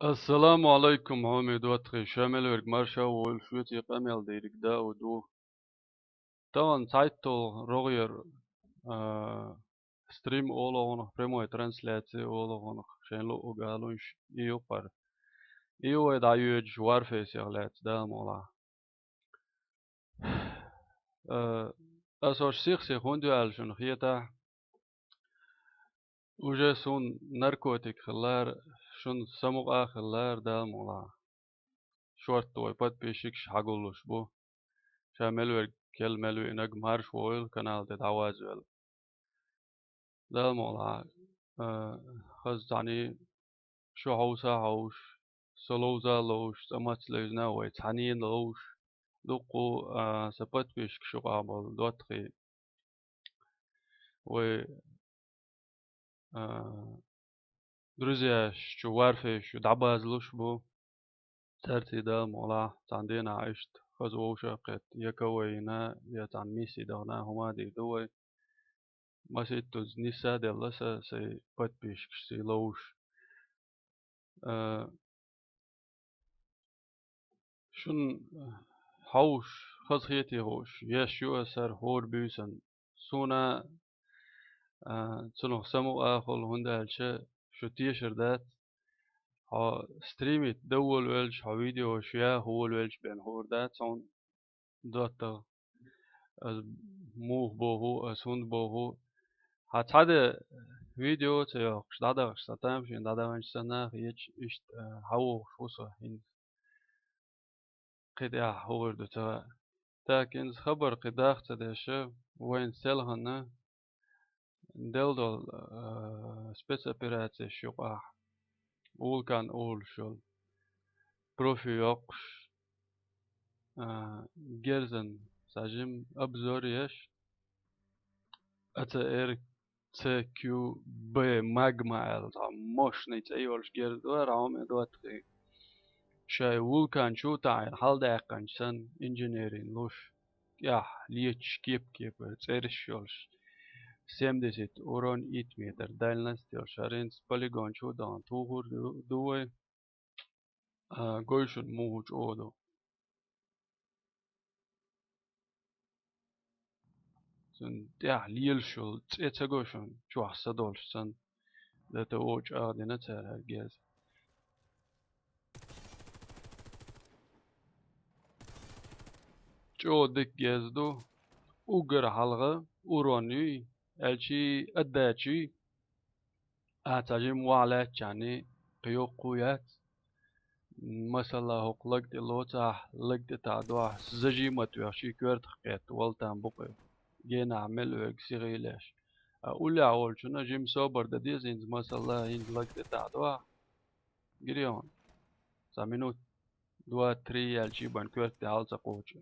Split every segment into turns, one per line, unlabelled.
السلام عليكم عمي دوتري شامل ورق مرشا والشويتي قامل ديرك دا ودو طبعا سايتو روغير ستريم أولا هونخ بريمو ترانسلاتي أولا هونخ شين لو أقالونش إيو بار إيو إدا يوج وارفيس يغلات دا مولا أسوش سيخ هوندو ألشن خيتا وجه سون ناركوتيك خلار شون سموق آخلار دا مولا شورت توي بات بيشيكش حقولوش بو شامل كل ملو إنك مارش ويل كانال تتعوازل ده موضوع خز يعني شو هوسا هوش سلوزا لوش سمات لوزنا ويتحنين لوش دوقو سبت بيشك شو قابل دوتخي و درزياش شو وارفي شو دعباز لوش بو ترتي ده موضوع تعندينا عشت خز ووشا قت يكوينا يتعن ميسي دغنا هما دي دوي ما توز نسا دلسا سي بات بيشك سي لوش شون هوش خزخيتي هوش يشو أسر هور بيسن سونا تنو سمو آخل هنده هلشه شو تيشر دات ها ستريميت دول ويلش ها فيديو شيا هو ويلش بين هور دات سون دوتا موف بوهو اسوند بوهو هاد فيديو تيو دادا شتام شين دادا وانش سنة يج اشت هاو شوصة هين قد هور دوتا لكن خبر قداخ تدشه وين سلهنا دلدل سبيس operatie شقا أول كان أول شل بروفي يقش جرزن ساجم أبزوريش أتا إير تي كيو بي ماجما ألتا موش نيت أيولش جردوار عم إدوات شاي وولكان شو تعين حال داقن سن انجينيرين لوش يا ليتش كيب تسيرش شولش 70 oron 8 meter dälnästi Sharins polygon chudan tuhur duwe goishun muhuch odo. Sun ja liel shul etsagoshun chuah sadolsh san that the watch ardina ter hergez. Cho dik gezdu ugar halga uroni elchi addachi atajim walet yani قيوقويات مثلا هوك لقد لوتا لقد تعدوا زجي متوشي كورت خيط والتان بقى جينا عمل وكسيغي ليش أقول أول شنو جيم صبر ده دي زين مثلا هين لقد تعدوا جريون سامينو دوا تري الجيبان كورت تعال سقوش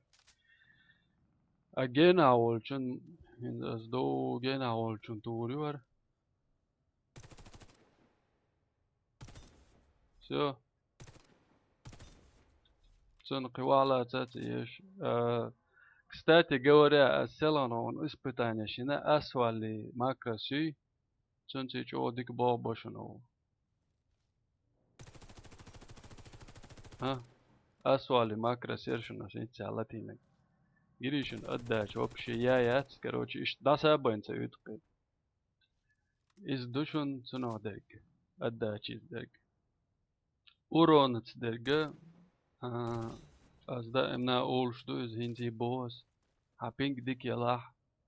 جينا أول شن هين أصدو جينا أول شن توريور سو سن قوالا تاتيش Кстати говоря, селано испытание шина асвали макаси чунчи чодик бобошно. Асвали макрасершно шинча латинек. Гиришин отдач вообще яят, короче, иш даса бенца ютки. Из душун цуно дерг. Отдач из дерг. Урон цдерга. As da emna olşdu iz hinzi boğaz. Ha pink dik yalah.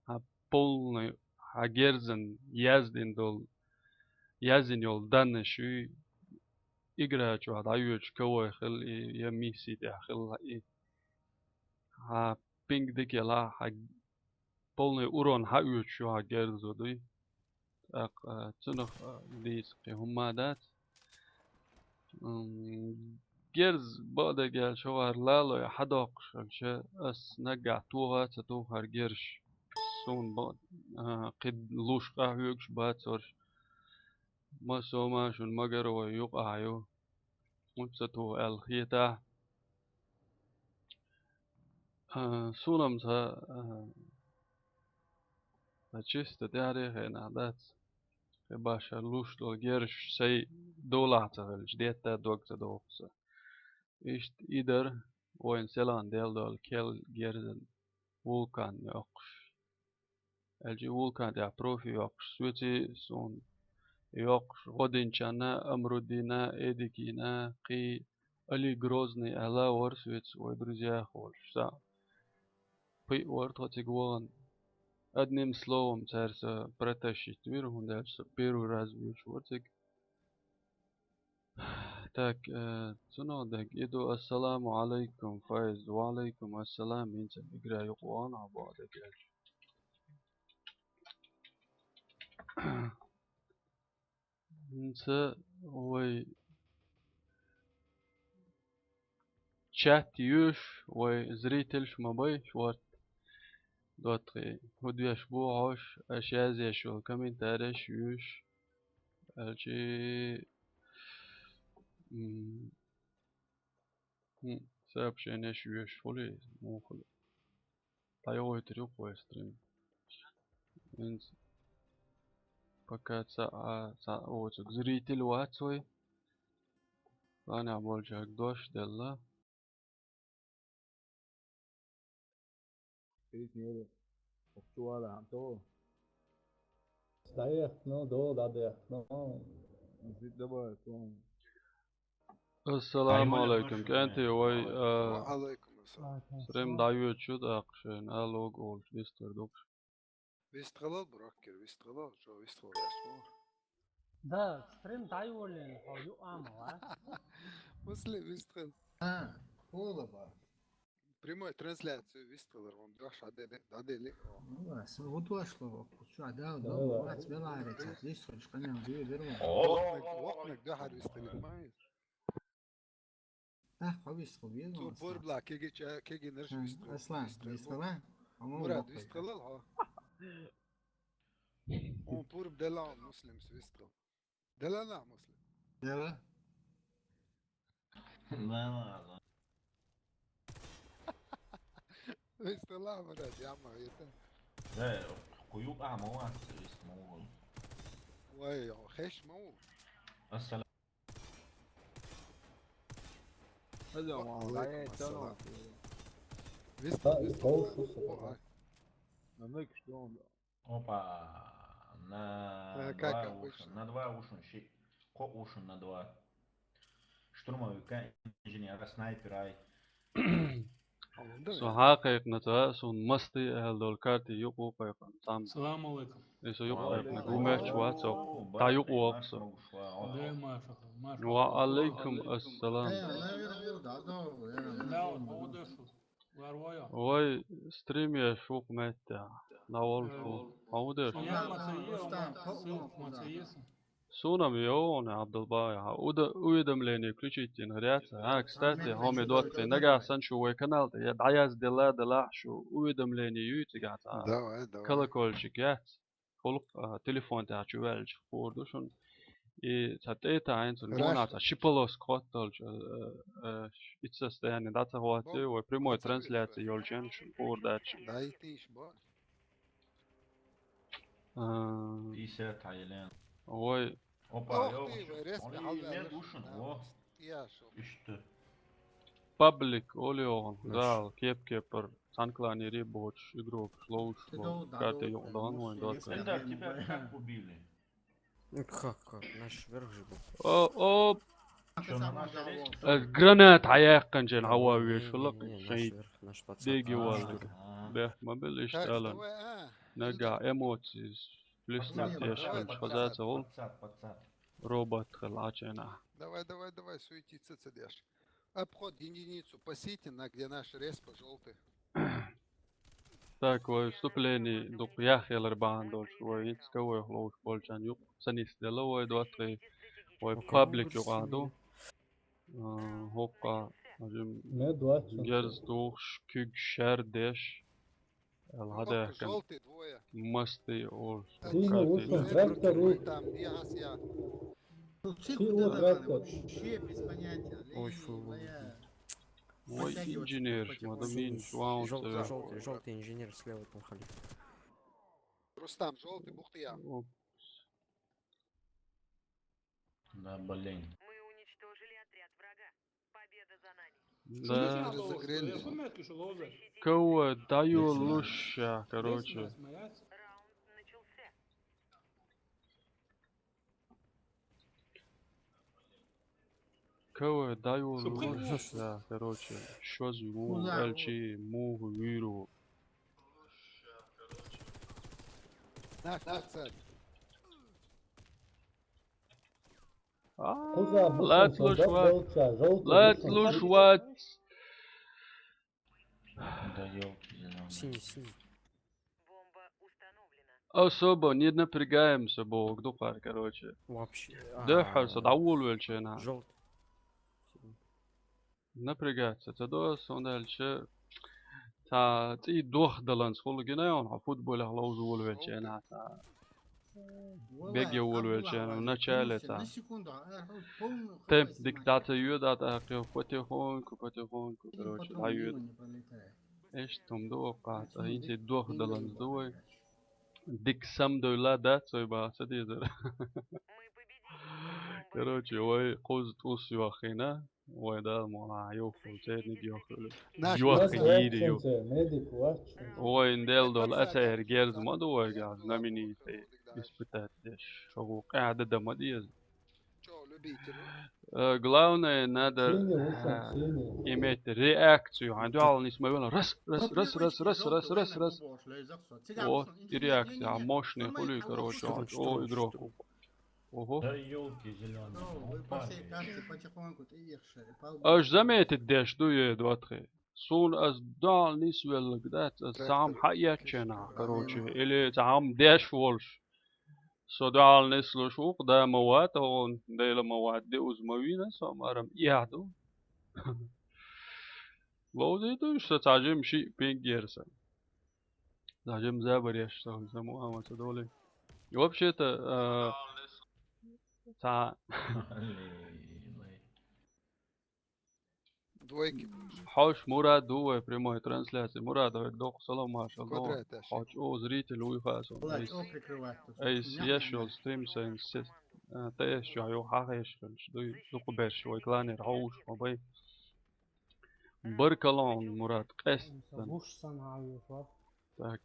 Ha polny ha gerzen yazdin dol yazin yol dan şu играч واحد عيوش كوي خل يميسي داخل ها بينج ديك يلا ها полный урон ها يوش شو ها جرزو دي تنخ ليس هما دات جرز بعد جال شو هر لالو يا حداق شلشه اس نقع توها تتوهر جرش سون بعد قد لوش قهوكش بعد صارش ما سوما شون مگر و يقع يو مبسطو الخيطة سونم تا چیست داره هنالات باشا لوش دو گرش سی دولعته الجديدة دوقته دوقسه إيش إدر وين سلان دول كل جيرزن vulkan يقش الجي vulkan يا بروفي يقش سويتي سون يقش غدين شانا أمرودينا إديكينا قي ألي грозный ألا ورسويتس ويدرزيا خولش سا قي ورطة одним словом царство протащить мир, он дальше первый раз вычуртик. Так, цунодек, иду ассаламу алейкум, файз, ва алейкум ассалам, инца играю куан, абадек. Инца, ой, чат юш, ой, зритель шмабай, шварт. دوتري هدوي أشبوعش أشياء شو كمين تاريش يوش الشي سبب شينش يوش فولي مو فولي تايوه تريو بوسترين إنس بكات ساعة أوتك زريتي الواتسوي أنا أقول جاك دوش دلا السلام عليكم كنتي وي
وعليكم السلام.
سريم دايوت شو داقشين ألو قول فيستر دوكش
Вистгала бракер, вистгала, что вистгала ясмо.
Да, стрим дайволен, хою ама,
После вистгал.
Olaba.
Прямой трансляцию вистгала, он даш адели.
Olası o duaşlı şu ada da vaat belarete. Hiç sonuç kanı diyor derim.
وقتك دحر ويستلك معي.
Havis koyuyor
تو
mu?
بور بلا كيجي نرش ويستغل.
Aslan, Aslan. Ama
مراد ويستغل ها. On بور بدلا مسلم ويستغل. دلا لا مسلم.
Dela.
لا
ويستغل مراد يا عم يتا.
لا قيوب أعمى واحد اسمه
واي خش مو.
السلام
عليكم السلام. ويستغل.
опа на
Как
два
обычно.
уши, на два уши, ко уши на два. Штурмовика, инженера, снайпера.
سو حقيق نتا سون مستي أهل دول كارتي يقو قيقن سام
السلام عليكم.
إيسو يقو قيقن قومه شوات سو تا يقو وقسو
ده ما شاء الله.
وعليكم السلام
لا هو ده شو. واروايا.
وي ستريم يا شوق متى ناول شو هودر
يا ما تسيس.
سونا ميون عبد البايع ويدم ليني كلشيتين ريات هاك ستاتي هم دوت نجا سنشو وكنال يا دعياز دلا شو ويدم ليني يوتي قاعد
давай.
كلا كل شيكات خلق تليفون تاع شوالج فوردوشن تاتيتا عين الموناتا شيبولوس كوتل اتسست يعني داتا هواتي وبريمو ترانسلات يولجن شنقور داتش
دايتيش بار.
Пися Тайланд.
وي
Опа,
أختي ورثت
Oli
حلقة
ne
ليش؟
duşun
نعم.
o?
يا شو.
İşte.
public اوليون دال كيبر سانكلاني ريبوتش игрок слоуш карты يقضان وين دوت
Эльдар, тебя как убили?
Как? Наш верх же был.
اوب
Что, на нашей лестнице?
الجرانات عياقا جن عواوي شو لك
Не, наш
شيء
верх, наш пацан.
ديجي
А,
والد
а.
به ما بلش
Так,
تالن
давай,
نرجع ايموتسيز فلسنا تيشفل خزات هول
Подсад.
روبوت خلعتنا
давай, суетиться цедешь. Обход единицу по сети, на где наш респа желтый.
Так وي ستوبليني دوق ياخي الاربعان دول شوي تسكوي خلوش بولجان يوق سنيس دلوي دوتري وي بابليك يقعدو هوقا نجم جرز دوش كيك شار ديش هذا كان
Желтый двое.
مستي اور
Там, где Асия.
Вообще без понятия.
Ой, фу.
وي انجينير مدامين شواون
Желтый инженер слева там халиф.
Рустам, желтый, бухты я.
Да, блин.
Мы уничтожили отряд врага. Победа за нами.
Да.
Разогрелись.
Я помню, что лоза.
Кого даю
Здесь
лучше, короче.
Раунд начался.
Кого даю
Что,
лучше, короче. Что за
Ну да,
эльчи, мугу, виру.
Наш царь.
Let's look what.
Да елки зеленые.
Синий, синий.
Бомба установлена.
Особо не напрягаемся, бог, дупар, короче.
Вообще.
Дыхаться, давул вельчина.
Желтый.
Напрягаться, тогда сондальче. تا تي دوخ دلنس خلو جنا on فوتبول هلوز وول ويلشينا تا بيجي وول ويلشينا ونشالة تا
На секунду, полную
تم ديكتاتور يودا تا قيو فتيخون كروش
потом мимо
عيود
не пролетает.
ايش تم دوقع تا
Почему
ينتي
дик-
دوخ
деньги
دلنس
не
دوي
хватает?
ديك سم دولا دات سويبا سديدر
Мы победили. Бомба
короче وي قوز توس يوخينا وي دا مولا يوخو تيد نيد يوخلو
Наш
يوخ
царь.
ييدي يو وي نديل دول اسير جيرز ما دوي قاعد ناميني تي испытать дешь شو قاعدة دمديز
Что, любитель?
главное надо иметь реакцию عندو не смогла раз вот и реакция мощная хули короче о игроку ого
Да елки зеленые.
Ну, вы по всей карте потихоньку тише.
اش زميت الدش دو يدواتخي صون از دال نسوى لقدات سام حياتشنا كروتشي اللي تعم داش وولش سو دال نسلو شوق دا موات هون ديلا موات دي uzموينة سام ارم يعدو لو زيتو يشتا تعجم شيء بين جيرسا تعجم زابر يشتا سموها ما تدولي вообще-то تا
Двойки будешь.
حوش مراد هو прямой трансляции مراد دوق سلام ما شاء الله
Квадрат аж.
حوش او зритель уйфاسون
Влад, о, прикрывать тут.
اي
Мягко,
سياشول
мягко.
ستريم سين سيس تايش شو يو حاغيش دو قبش شوي كلاني روش وبي بركلون مراد قست
Гуш санаю, вот.
так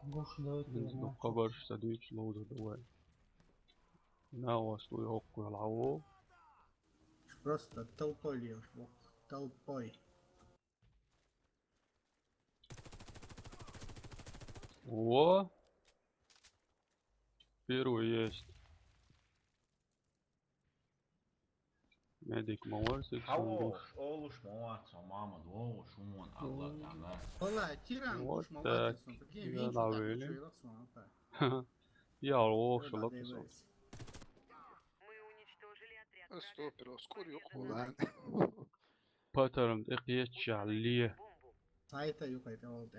Гуш дает
دو قبرش تدويش لوزو دوي ناوس ويوق والعو
Просто толпой льешь. Вот, толпой.
О! Первый есть. Медик молодцы,
Алло, олуш молодца, мама, олуш умон, Allah Ta'ala.
Вала, тиран
Вот
уж
так.
молодец. Прикинь,
Я
винчик так
навели.
лучше лаксуан.
Я лох,
Да,
лапсо.
дивись.
Мы уничтожили отряд врага.
Стопер, скорее хула.
Паттерн إقيتش عليه.
Бомбу.
Сайта юкайта oldu.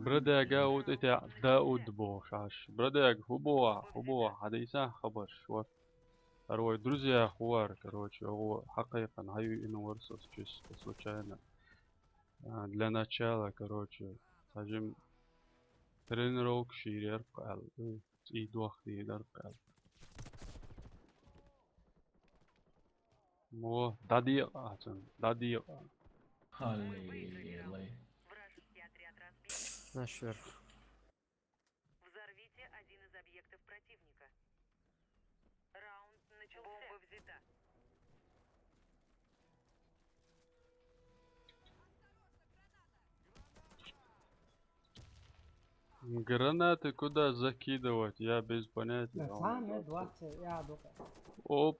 بردا جاود إتع داود بوش عش. بردا هو حديثا خبر شو. أروي друзья خوار короче هو حقيقة هاي إنه ورثة чисто случайно. Для начала короче сажим тренировок шире قال и двох лидер قال. Мо дадиqa عشان دадиqa.
Аллилуйя.
Вражеский отряд разбит.
Наш верх.
Взорвите один из объектов противника. Раунд начался. Бомба взята.
Гранаты куда закидывать? Я без понятия.
Сам 20, я дока.
Оп.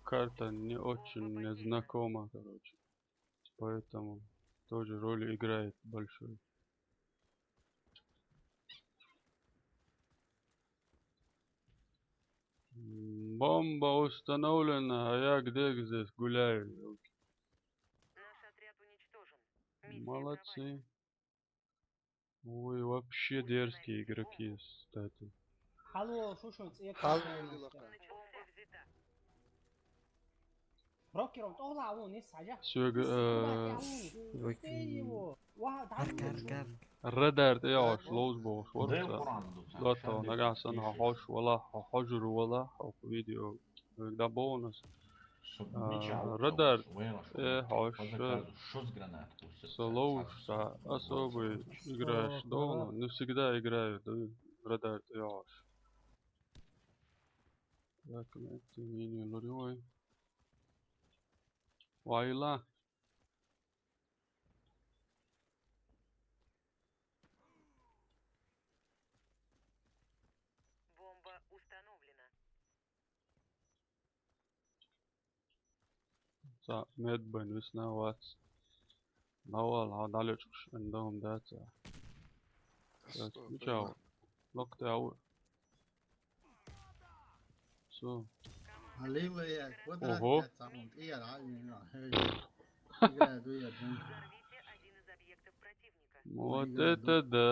Карта не очень незнакома, короче. Поэтому тоже роль играет большую. Бомба установлена, а я где здесь гуляю?
Наш отряд уничтожен. Миссия
Молодцы. Ой, вообще дерзкие игроки, кстати.
Hallo, слушай, я
Халва
как
или лака?
провалена. Бомба взята.
روكي طلع ونس عجب
Sög
Двойки.
его واحد
Ark, ark,
عنده
ark.
الردر يعش لوز بوش
زي
ورطة
القرآن دوت
لطة نقع سنة حوش ولا حجر ولا حو فيديو ده بونس Radar حوش سلوش سا أصوبي إجراش دولا نفسي كده إجراش دو ردر يعش لكن أنت مين يلوريوي وايلا
Бомба установлена.
سا ميد بين وسنا واتس نوال هادالوش عندهم داتا Ciao. Lock the hour. So.
Аллилуйя, вот
Ого.
раз саунд. И я играю дуэт.
Взорвите один из объектов противника.
Вот это да.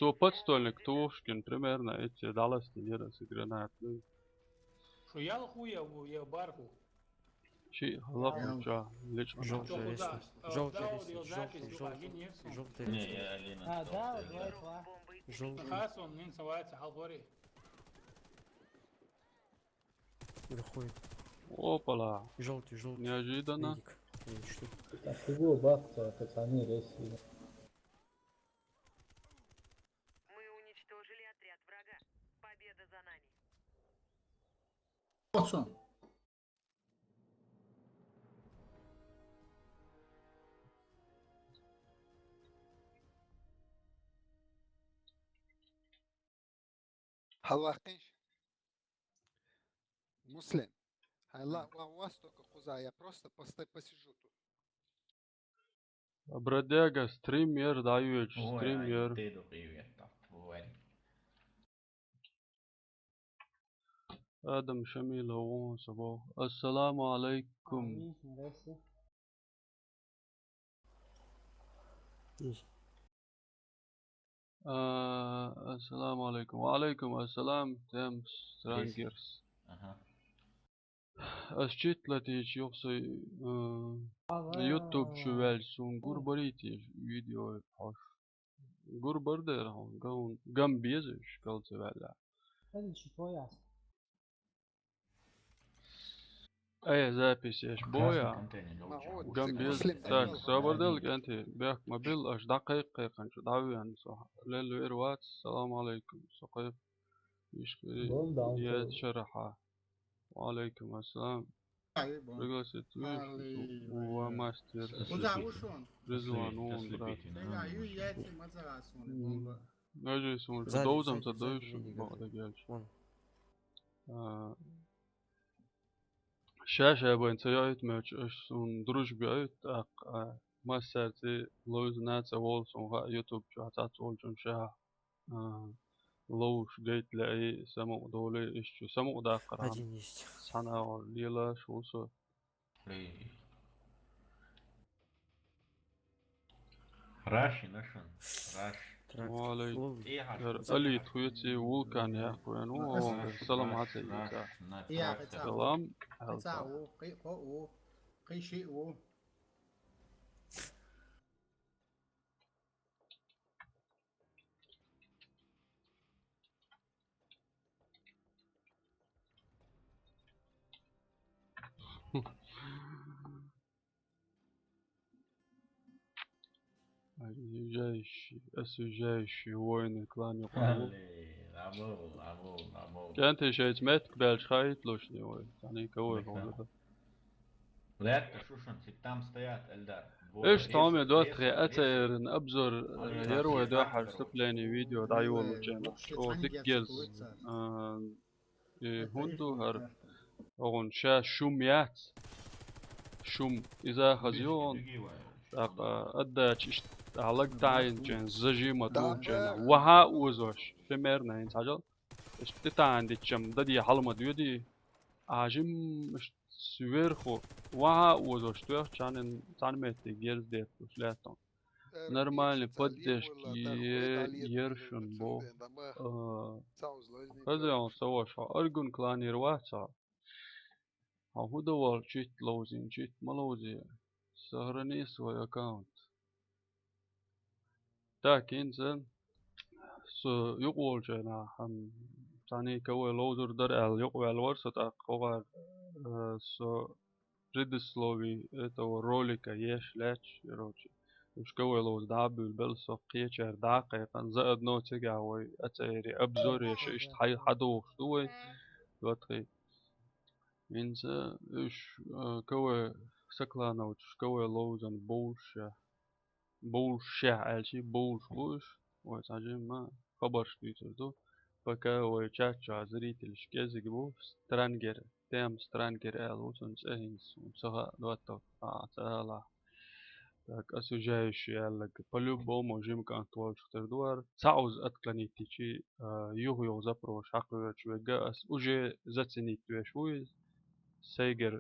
So подстольник Тушкин примерно эти далlas тренируются гранаты.
Что я хуя, я барку.
Ши халап ча лично.
Желтая лестница. Желтая лестница.
запись,
Желтая,
желтая,
желтая.
нет,
Желтая
Не,
лестница.
я Алина
да
остался,
давай
да.
два
Бомбой
Желтый.
Хас, он не называется Халгори.
Выходит.
Опала.
Желтый, желтый.
Неожиданно.
Медик. Или что?
Мы уничтожили отряд врага. Победа за нами.
Olsun.
Халахинш. Муслим. Хайла, у вас только хуза, я просто посижу тут.
Бродяга стример даешь,
Ой,
стример.
ты привет, тварь.
آدم شميل هو صباح السلام عليكم.
مين مراسي
السلام عليكم وعليكم السلام تام سترانجرز.
Ага.
Asчитlatич yoksa YouTube şövelsun gurbariti video hoş. Gurbar der han gambizish kalsa valla.
هذا شو كويس
Ey записешь
Красный
боя.
контейнер, лучше.
Могу.
Gambiz
Muslim
так
Emil.
sabırdalık enti bek mobil aş dakika kançı daviyan so. Lelu irwat selam aleyküm. Saqif يشكري ديات شرحة وعليكم السلام رجلس تويش وماستر
Kuzey uçun.
رزوان
Ослепительно.
برات
Ya yüz yeti macerasını. Bomba.
نجي سون
Сзади,
دوزم
сзади,
تدوش
сзади меня
بعد
держит.
جالش
Вон.
شاشة بين سيايت ماتش سون دروش بيايت ما سرتي لوز نات سوال سون يوتيوب شو هتات سوال جون شاه لوش جيت لاي سمو دولي ايش شو سمو دا قران
Один есть.
سنة ليلا شو سو
Эй. Раши нашен. Раш.
Трактор.
وعليكم
Ловли.
إيه حاجة.
ألي تويتي وولكان يا أخوان السلام عليكم
Ya
سلام
Kısavu. Kı'u. Kışı'u.
جيش جيش وين كلان يقول
Лабол.
كانت شيء مات بالش خايت لوش نيوي يعني كوي هون
Лето, Шушин, там стоят, Эльдар.
ايش طعم دوت أتر أبزر يروي دوحة سبلاني فيديو دايول جانا او تكيز هندو هر اغن شا شوميات شوم إذا خزيون أدى علاق داين جن زجي مدو جنا وها وزوش في ميرنا ينساجل اشتتا عندي جم ددي حلمة ديودي عجم مش سويرخو وها وزوش تويخ چانن ميتي جيرز ديت وشلاتون نرمالي بدش يرشن بو خزيون سواشا أرجون كلاني رواتسا هو دول شيت لوزين شيت ملوزي سهرني سوى أكاونت تاكين سن سو يقول جنا هم تاني كوي لوزر در ال يقول ورسة أقوار سو ريدسلوغي إتو روليكا يش لاتش يروجي مش كوي لوز دابل بلسو قيشر دقيقا زائد نو تقاوي أتيري أبزور يشيشت حي حدوش دوي واتخي إنسا إش كوي سكلانا وش كوي لوزن بولشة عالشي بولش وتعجب ما خبرش بيتردو فكوي تشاتشا زريت الشكازي بو سترانجر تام سترانجر الوتن سهنس وسها دواتو تعالى так осуждающий аллаг по-любому жимкан твой штердуар цауз отклонитичи юг запрош хаквечвега уже заценить твешуй сейгер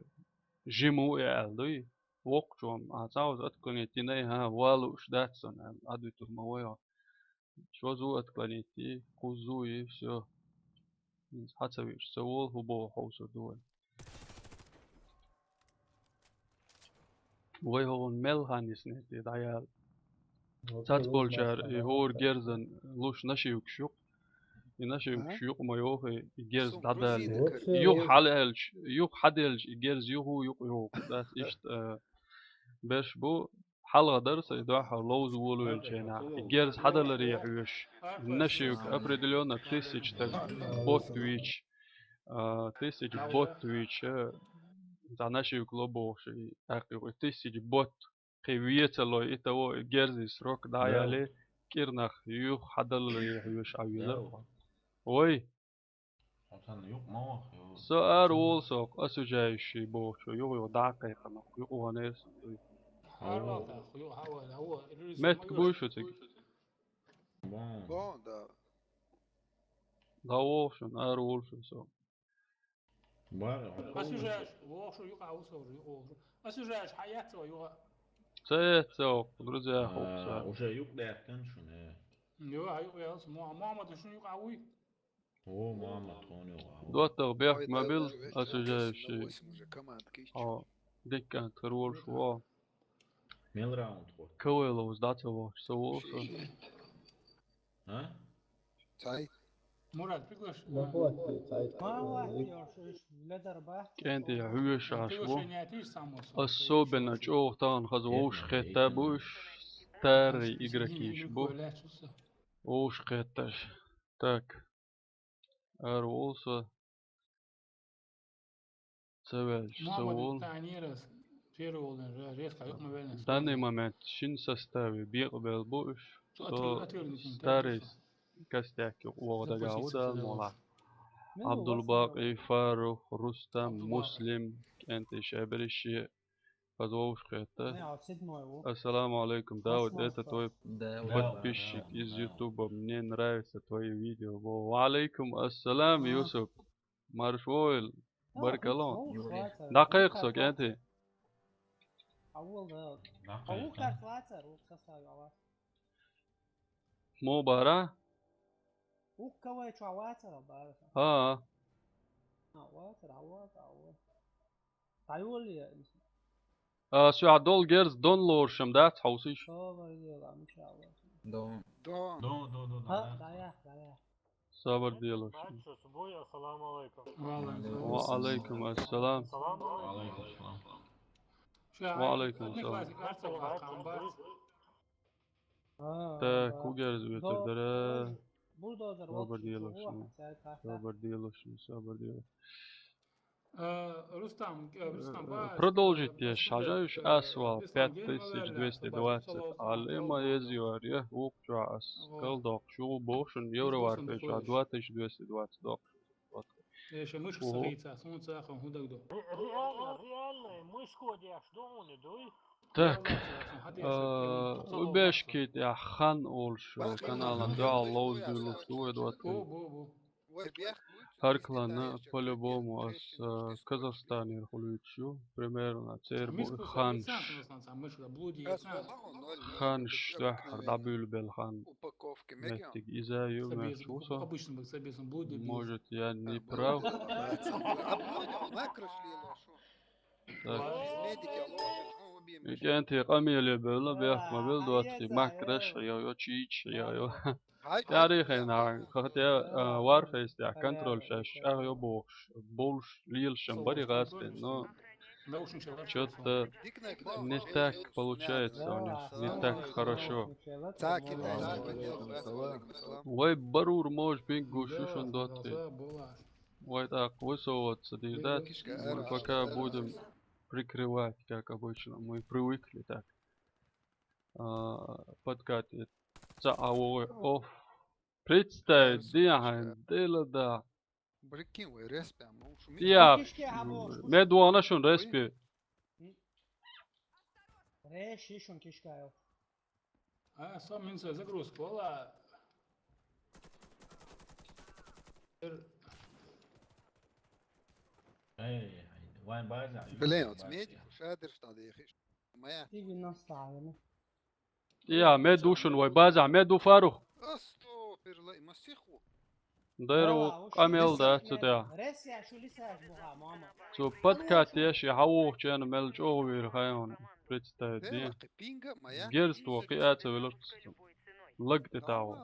жиму алдуй вокчом цауз отклонитиней ха валуш датсон адвиту моя шозу отклонити кузуи все хацавиш сеул хубо хоусо дуай وهي هون ملهانيس نتي دايال تات بولشار هور جيرزن لوش نشيوك شوق ينشيوك شوق ما يوه جيرز دادال يوح حالش يوح حدلج جيرز يوه das ist باش بو حلقة درس يدوحها لوز وولو الجينا جيرز حدل ريحوش نشيوك определенно тысяч бот твич тысяч бот твич за наши клубоши акиго тысяч бот قويتلو إتو جيرزي سروك دايالي كيرنخ يو حدل يحيوش عويلة وي
Hasan yok mu var ya?
سؤال وولسوك أسوجايشي بوشو يو دقيقة نق يو ونيس مت كبوشو تك
Bom.
Bom, da.
دا وولشون وولشو سو
Var.
أسوجاش وشو يقع وصور أسوجاش حياته يقع
سيت سوق درزا خوب
Уже yok derken şu ne?
يقع يقع محمد شنو يقع وي
O Muhammed onu
دوتر بيخ
Ой,
ما
да,
بيل
уже,
أسوجايشي
8 уже командки еще.
اه دكان ترول شو
Mel round koy.
كويلوز داتو سو وولشو
Ha?
Цай.
مراد بيقولش
ما واحد يرشش لدر باح
كانت يحوش عشبو
بيقولش نياتيش ساموس
الصوبنا جوه تان خزوش خطابوش تاري إجراكيش بو وش خطاش تاك أرولسا سوالش سوول داني момент شين سستاوي بيقبل بوش تو ستاريس كاستاك وغدا قاودا مولا عبد الباقي فاروق رستم مسلم كانت شابرشي خزوش خطة
نعم سيد مويو
السلام عليكم داود это твой
Да,
подписчик из Ютуба. Мне нравятся твои видео. وعليكم السلام يوسف مرشويل بارك الله دقيق سوك أنت
أول ده
Dakika.
أول كارتلاتر وكسر
مباراة
وكوي شواتر بعرف
ها
واتر تعيولي
شو عدول جيرز دون لورشم دات حوسيش
صبر يلا مش عاوز
да.
Да.
Do.
ها دايا
صبر ديالوش
السلام عليكم
وعليكم السلام
Aleykümselam.
وعليكم السلام تا كوجرز بيتردرا
بولدوزر
صبر ديالوش صبر ديالوش
رستم
Продолжить я шажаешь асвал 5220 алема езюарья укчуас калдок шу бошен евровар печа 2220 док.
ايش مش صغيرة صون ساخن هدقدو
Так, убежки я хан олш канала да лоз дулус дуэдот.
بو
Ой, бях,
Харклана по-любому с Казахстана Ирхулючу, примерно Цербу Ханш. Ханш Дахар Дабюл Белхан.
Упаковки
Меттик Изаю Мерчуса.
Обычно бы собесом блуди.
Может, я не прав. كانت قميل بيلا بيح ما بيل دوت ماكرش يا تشيش يا تاريخ هنا خاطر وارفيس تاع كنترول شاش يا بولش ليل شمبري غاسبين но что-то не так получается у них, не так хорошо. Ой, барур может быть гушушен доты. Ой, так высовываться, да, мы пока будем прикрывать, как обычно. Мы привыкли так. Подкатит. Представь, дело да. Я медуана шун респи.
Решишь, кишка.
Сам минца загрузку, вала.
اي وين بازع
بلين ميدي مش قادر يا اخي ما
تيجي النص تعالى.
يا مدو شون وي بازع مدو فارو.
استغفر الله مسيخو
دايرو قامل ده تدا.
رسيا شو لسه بوها ماما.
So подкат يش يحوق كان ملجو ويرخيون. Представь, دي. Герство قيادة ولقصة. لقط تاو.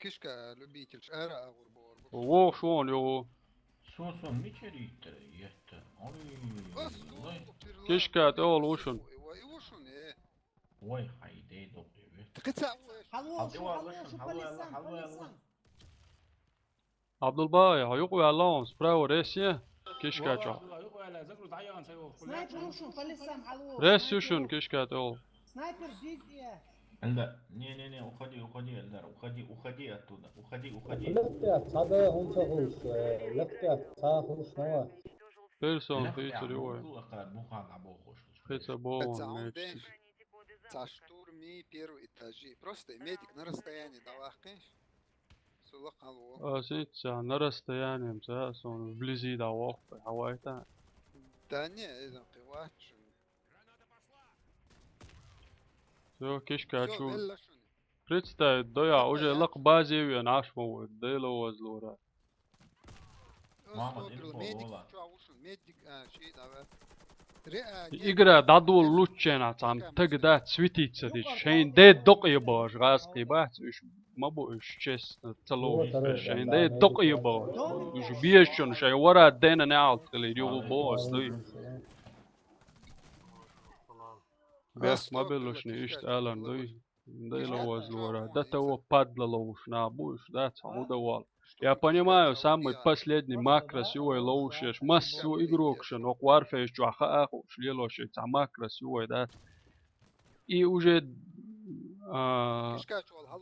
كشكا любитель шара غربور
Во шон يو.
سوسو ميشريت يت
كشكا تول وشون.
وي حيدي دوبي
حلوة شو فلسان.
عبد الباقي يقوي على سبراو ريسيا كشكا شو.
سنايبر شو فلسان حلوة.
ريسيوشون كشكا تول.
سنايبر ديك يا.
لا не уходи Эльдар уходи оттуда уходи
Персон фейцер يوي. Фейцер боун.
За штурми первый этажи. Просто медик на расстоянии давахкин. Сулак алво.
Синца на расстоянии мсас он вблизи давах хавайта.
Да не, это кивач.
Все кишка чу. Представь, да я уже лак базевый наш мой, дело возлора.
Мама, медик
медик شيء давай.
Игра дадул лучшена там тогда светится ты шейн де док ебаш газ кибат ما بقولش честно целовать шейн де док ебаш уж бьешон шей ورا دينا نعط اللي يجوا باص لي بس ما بلوش نيشت ألان دوي ديلو возлора да того падлало уж на буш да самудовал. Я понимаю, самый последний макрос его лоушешь, массу игрок, что но кварфеш чуаха аху, шлилоши, а макрос его, да. И уже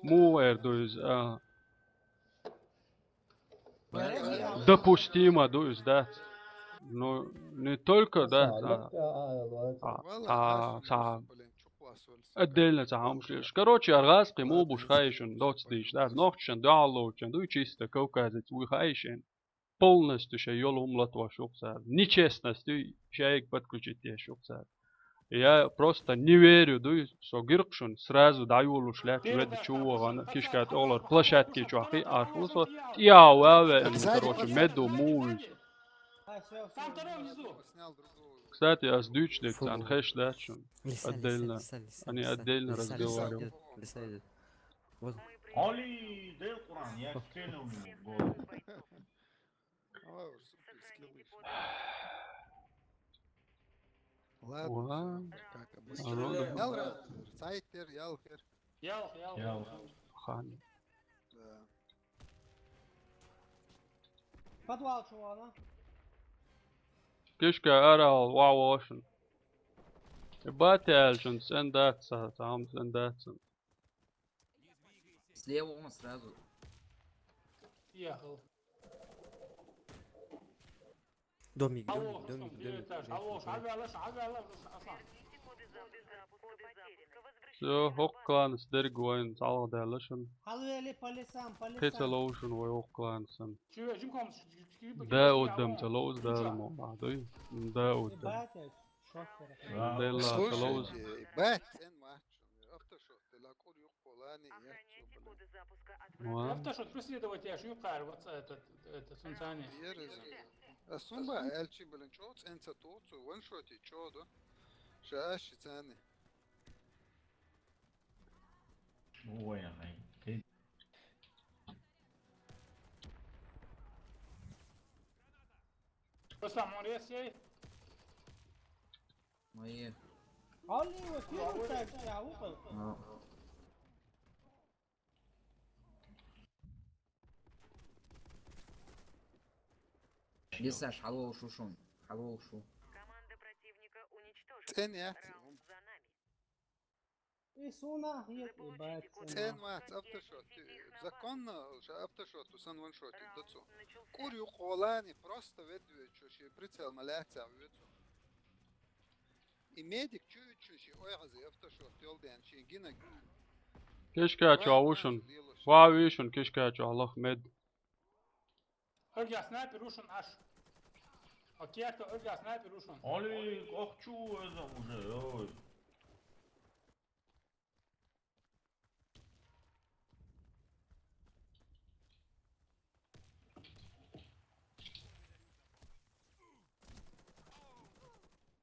муэр, то есть допустимо, то есть, да. Но не только, да, отдельно تعاملش. Короче, аргазки мобуш хайшен, доцдиш, да, нохчен, даалочен, ду чисто кавказец, уй хайшен. Полностью ще йол умлатва шуксад. Нечестностью ще подключить я шуксад. Я просто не верю, ду, что гиркшен сразу даю лушлять, ведь чувак, кишкат олар, площадки чувахи, архусо, я уаве, короче, меду муй. Кстати, я с дючник, он хэш дачун. Отдельно. Они отдельно разговаривают.
Али, дай Куран, я стрельнул ему в голову.
Ладно, как обычно. Сайтер, ялхер.
Хан.
Да.
Подвал чувала.
Кишка арал, вау, ошен. Батяжен, сендаться, там сендаться.
Слева он сразу.
Ехал.
Домик.
Все, Hochklans dergoin, Saladellation,
حلوة باليسان باليسان
Kitalotion, way Hochklansen.
شو جيبكم
ده قدام تلوز ده الموضوع ده قدام
باتش شوفر
ديلا تلوز
Слушайте, бать, цен матч. Автошот, телакур юқполани,
Охранять
яхчу,
коды запуска
Ва.
Это что, преследовать я шью кар, вот это сунцане.
Асумба, элчи, блин, чё, ценца туцу, ваншоти, чё, да? Шаши, цены.
هو يعني كده.
Просто моресей.
Мои.
علي وكيف تاج يا وقف
Лисаш, алло, шушун. Алло, шу.
Команда противника уничтожена.
Цен яхти,
Раунд за нами.
يسونا هي
Заполучите коды
цен
запуска
матч,
и
автошот.
вынесите их на
Законно, ша автошот, усан ваншоти,
базу.
дацу.
Раунд начался.
Кур юқполани, просто ведве, чё, ши прицел маляца, ведцу. И медик чуть-чуть, ши ойгази, автошот, ёлден, ши гина.
كيشكاتشو عوشن واويشن كيشكاتشو الله مد
Örgä snäpi rushun ash. Okej, то örgä snäpi rushun.
Олег, ох, чё это уже, ой.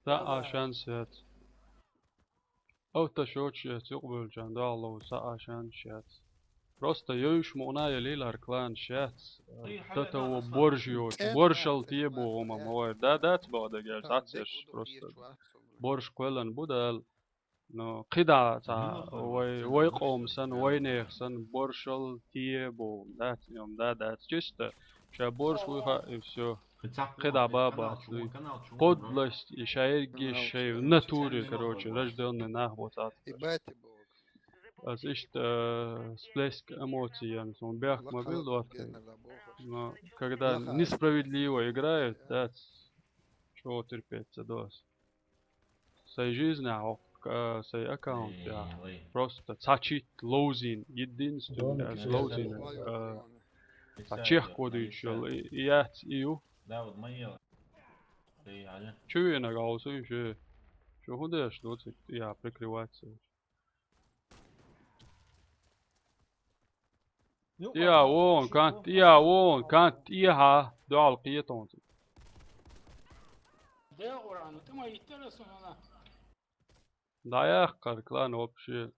ساعة شانسات أو تشوتشيت يقبل جاندالو ساعة شانشات Просто يوش مونايا ليلار كلان شات تتو боржиоч боршал тиебо ома мой да بعد جالس عتسش просто борш كلن بدل no قدا تا ويقوم سن وينيخ سن боршал تيебو that يوم that's just شا борш ويخا все قدا بابا подлость и шаерги шей в натуре короче рожденный нахватат
И бати бог.
als echt всплеск эмоций, он бях мобил дуатка. Но когда несправедливо играют, да, чего терпеться дос. Сей жизнь, сей аккаунт, просто цачит лоузин, единственный лоузин. Чех коды еще, и я,
Да, вот мои. Ты, Аня.
чего я наголосу еще? Что худеешь, я прикрываться. يا وون كانت إياها دعاء القيتون
Det oran, ты мои интересы она.
دا يا أخر كلان وبشي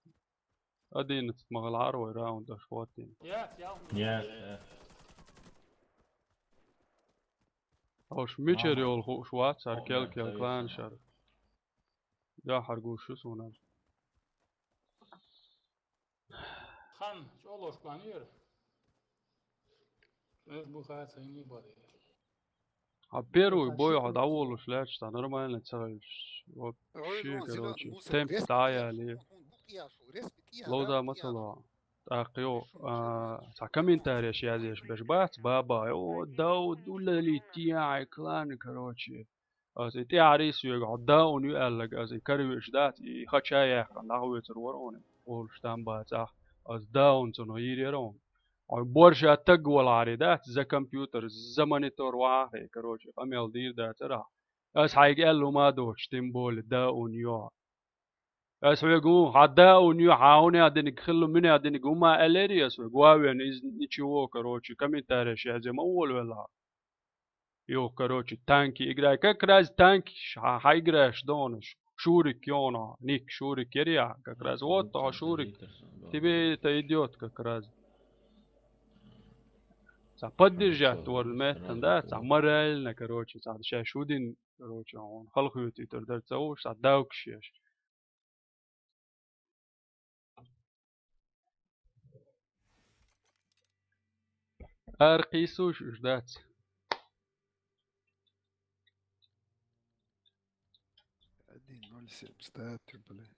أدين تتمغل عروي راوند أشواتين
Я.
Yes.
أوش ميشريول شوات سار كيل كلان شار يا حرقو شو سونا
Хан, что ложь планируешь? Это бухает, не будет.
А первый бой عداول وشلاش تا نورمально تسغلش وبشي короче темп تعالي لو دا مثلا تاقيو تا كومنتاريش يازيش باش بات بابا يو داود ولا لي تياعي كلان كروتشي أزي تيعريس يقعد داون يقلق أزي كرويش دات يخشايا نغوي تروروني ولشتان باتاخ أز داون تنو يريرون بورشا تقوى العريدات زي كمبيوتر زمانيتور واحد كروتشي قميل دير دات راه أز حيقال له ما دوش تنبول داون يو اسويقو حدا ونيو حاوني ادنك خلو مني ادنك وما اليري اسويقو وين از نيتشو كروتشي كومنتاريش يا زي ما اول ولا يو كروتشي تانكي اجراي كراز تانك هايجراش دونش شورك يونا نيك شورك يريا كراز وطا شورك تبي تايديوت كراز поддержать ورمتن ده مرلنا كروتشي صار شاشودين كروتشي هون خلقيوتي تقدر تسويش صدقش أرقيسوش جدات
Один 0,7 статью, блин.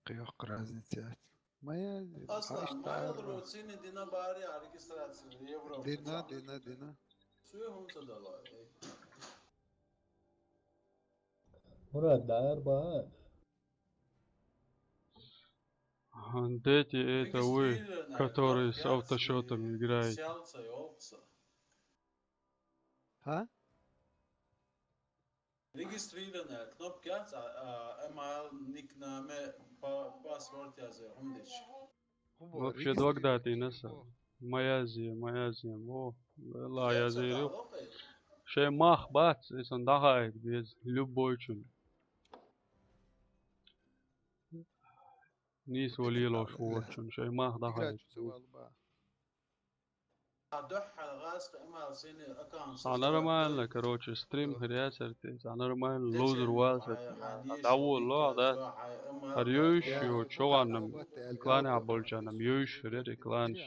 قيوق разница. Моя
اصلا ما يضرب سيني دينا باري على كسرات يورو
دينا
شو هم صدلا
مراد داير باش
Дети это вы, которые с автошотом играете.
Ha?
Registrieren knop gehad, email nickname password yazıyor.
Вообще догдати наса. Маязия, о, ла язирю. Şey mah bat, insan daha iyi biz любой için. Nis volilo şu için, şey mah daha iyi.
Играть сувал ба.
Нормально, короче, стрим хрясертись, нормально, лузер валсертись. Даву ло, да. Арьюш, чованам, клане абольчанам, юш, реди кланш.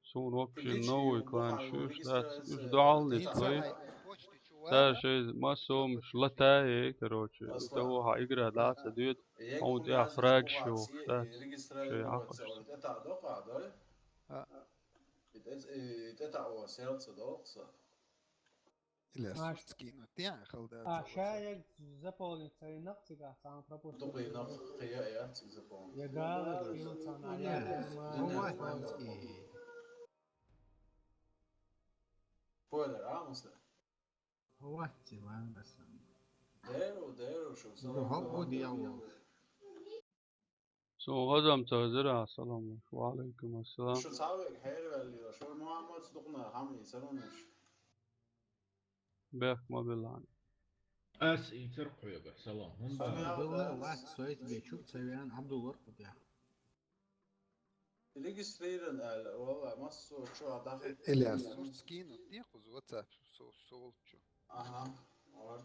Сун вообще новый клан, шуш, да, уж дуалный твой. Да, шей массом шлатае, короче, того игра, да, садит. Он я фраг шо, да, шей ахош.
Или
Аш-
скинуть. Я халда.
شايق زبولي تسوي نقصي قاعد عم بروبوز يا قال كيلو صار عليها
هو تبان بس
شو
هو ديالو
So غزم تهزرع السلام عليكم السلام.
شو تصاوق حيل ولا شو ما صدقنا هم يسالونش
بيخ ما بالله.
أس يترقوا يا سلام.
بالله واحد سويت بيشوف تسويان عبد الله يا
registreren والله ما شو هذا
Или скинуть. Я хуз WhatsApp соволчу.
اها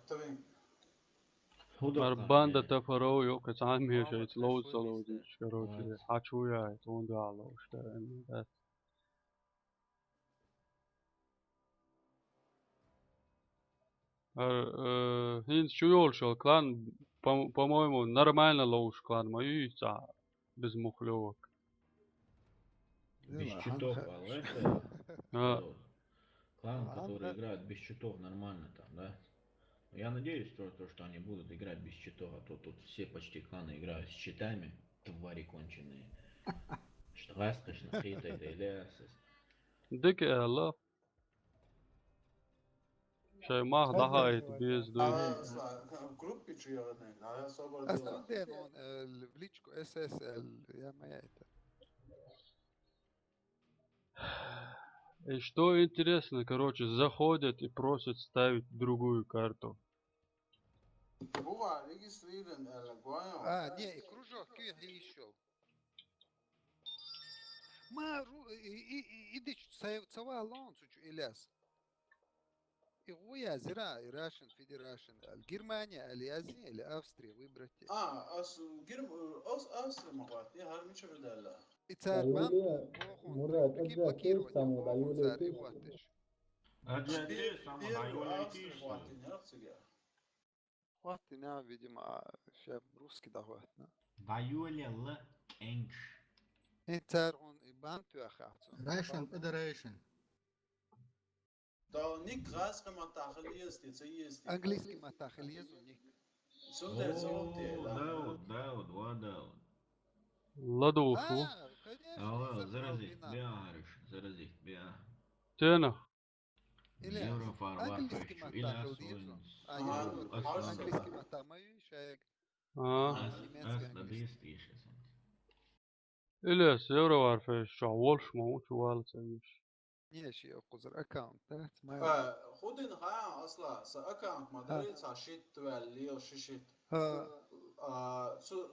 تمام
Banda تفرو yok et عمي شيء تلو سلو ديش كروشي حشويا تون دالو işte evet. Хин чуёл шо клан по-моему нормально лоуш клан мою без мухлёвок.
Без читов, клан, который играет без читов, нормально там, да? Я надеюсь, что они будут играть без читов, а то тут все почти кланы играют с читами, твари конченые. Что раскошно, хита это или
Dik Allah. Şey mah daha iyi biz de.
جروب بيتشير هذا صبر
Отсюда он в личку SSL. Я моя это.
И что интересно, короче, заходят и просят ставить другую карту.
هو registreren
Не, и кружок кюх еще. ما иди цава лонцу Ильяс. И я зира Russian Federation. Германия, Азия или Австрия выбрать.
أصل مقاطع هل مش بدل
إتسال بام كيف блокировать صار يخواتش. خواتنا видимо شاب русский دهواتنا.
Даюля л энш.
إتسال он بانتو أخاطون.
راشن فيدريشن
ده نيك غاز كما تخليص تسيس
أنجليزي ما تخليز ونيك.
سندر صوتي
Дауд, Дауд.
Ладу шу.
конечно.
Заразить бягарыш, заразить бя.
Тена.
Евро фарвар
أنجليزي ما تخليز. أنجليزي ما تامي شيء.
İlyas euro var fe şu Wolf mu çuval saymış.
Не شيء قزر أكاونت.
خدين غا أصلا سأكاونت مدري ساشيت واللي شيشيت